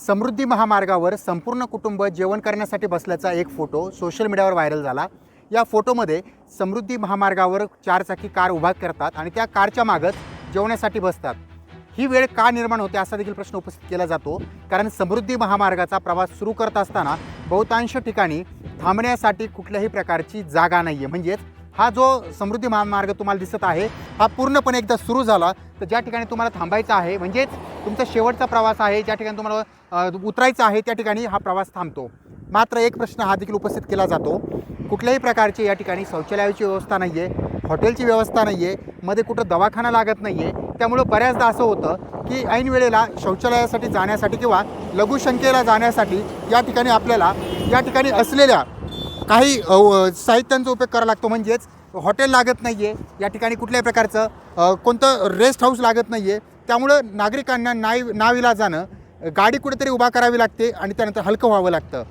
समृद्धी महामार्गावर संपूर्ण कुटुंब जेवण करण्यासाठी बसल्याचा एक फोटो सोशल मीडियावर व्हायरल झाला। या फोटोमध्ये समृद्धी महामार्गावर चारचाकी कार उभा करतात आणि त्या कारच्या मागच जेवण्यासाठी बसतात। ही वेळ का निर्माण होते असा देखील प्रश्न उपस्थित केला जातो, कारण समृद्धी महामार्गाचा प्रवास सुरू करत असताना बहुतांश ठिकाणी थांबण्यासाठी कुठल्याही प्रकारची जागा नाही आहे। म्हणजेच हा जो समृद्धी महामार्ग तुम्हाला दिसत आहे हा पूर्णपणे एकदा सुरू झाला तर ज्या ठिकाणी तुम्हाला थांबायचं आहे, म्हणजेच तुमचा शेवटचा प्रवास आहे, ज्या ठिकाणी तुम्हाला उतरायचं आहे त्या ठिकाणी हा प्रवास थांबतो। मात्र एक प्रश्न हा देखील उपस्थित केला जातो, कुठल्याही प्रकारची या ठिकाणी शौचालयाची व्यवस्था नाही आहे, हॉटेलची व्यवस्था नाही आहे, मध्ये कुठं दवाखाना लागत नाही आहे। त्यामुळं बऱ्याचदा असं होतं की ऐन वेळेला शौचालयासाठी जाण्यासाठी किंवा लघुशंकेला जाण्यासाठी या ठिकाणी आपल्याला या ठिकाणी असलेल्या काही साहित्यांचा उपयोग करावा लागतो। म्हणजेच हॉटेल लागत नाही आहे, या ठिकाणी कुठल्याही प्रकारचं कोणतं रेस्ट हाऊस लागत नाही आहे। त्यामुळं नागरिकांना नाईलाजानं गाडी कुठेतरी उभा करावी लागते आणि त्यानंतर हलकं व्हावं लागतं।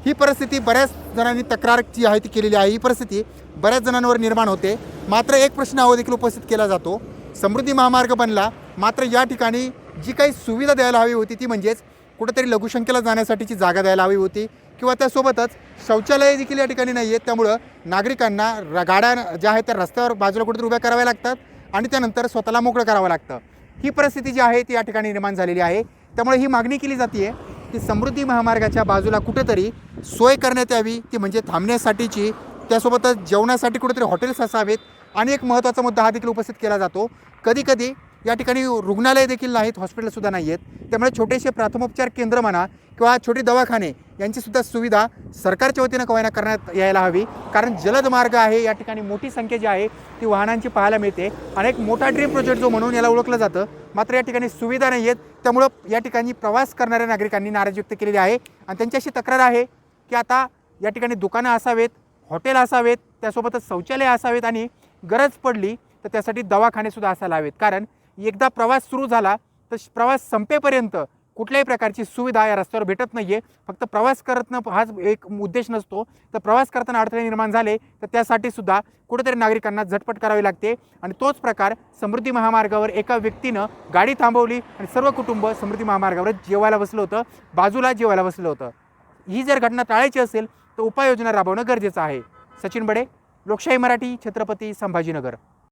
ही परिस्थिती बऱ्याच जणांनी तक्रार जी आहे ती केलेली आहे, ही परिस्थिती बऱ्याच जणांवर निर्माण होते। मात्र एक प्रश्न देखील उपस्थित केला जातो, समृद्धी महामार्ग बनला मात्र या ठिकाणी जी काही सुविधा द्यायला हवी होती ती म्हणजेच कुठेतरी लघुशंकेला जाण्यासाठीची जागा द्यायला हवी होती किंवा त्यासोबतच शौचालय देखील या ठिकाणी नाही आहेत। त्यामुळं नागरिकांना गाड्या ज्या आहेत त्या रस्त्यावर बाजूला कुठेतरी उभ्या कराव्या लागतात आणि त्यानंतर स्वतःला मोकळं करावं लागतं। ही परिस्थिती जी आहे ती या ठिकाणी निर्माण झालेली आहे। त्यामुळे ही मागणी केली जाते की समृद्धी महामार्गाच्या बाजूला कुठेतरी सोय करण्यात यावी, ती म्हणजे थांबण्यासाठीची, त्यासोबतच जेवणासाठी कुठेतरी हॉटेल्स असावेत। आणि एक महत्त्वाचा मुद्दा हा देखील उपस्थित केला जातो, कधीकधी या ठिकाणी रुग्णालय देखील नाहीत, हॉस्पिटलसुद्धा नाही आहेत। त्यामुळे छोटेसे प्राथमोपचार केंद्र म्हणा किंवा छोटे दवाखाने यांचीसुद्धा सुविधा सरकारच्या वतीनं कवायना करण्यात यायला हवी, कारण जलद मार्ग आहे, या ठिकाणी मोठी संख्या जी आहे ती वाहनांची पाहायला मिळते आणि एक मोठा ड्रीम प्रोजेक्ट जो म्हणून याला ओळखलं जातं। मात्र या ठिकाणी सुविधा नाही आहेत, त्यामुळं या ठिकाणी प्रवास करणाऱ्या नागरिकांनी नाराजी व्यक्त केलेली आहे आणि त्यांची अशी तक्रार आहे की आता या ठिकाणी दुकानं असावेत, हॉटेल असावेत, त्यासोबतच शौचालय असावेत आणि गरज पडली तर त्यासाठी दवाखानेसुद्धा असायला हवेत। कारण एकदा प्रवास सुरू झाला तर प्रवास संपेपर्यंत कुठल्याही प्रकारची सुविधा या रस्त्यावर भेटत नाही आहे। फक्त प्रवास करतनं हाच एक उद्देश नसतो, तर प्रवास करताना अडथळे निर्माण झाले तर त्यासाठी सुद्धा कुठेतरी नागरिकांना झटपट करावी लागते आणि तोच प्रकार समृद्धी महामार्गावर एका व्यक्तीनं गाडी थांबवली आणि सर्व कुटुंब समृद्धी महामार्गावर जेवायला बसलं होतं, बाजूला जेवायला बसलं होतं। ही जर घटना टाळायची असेल तर उपाययोजना राबवणं गरजेचं आहे। सचिन बडे, लोकशाही मराठी, छत्रपती संभाजीनगर।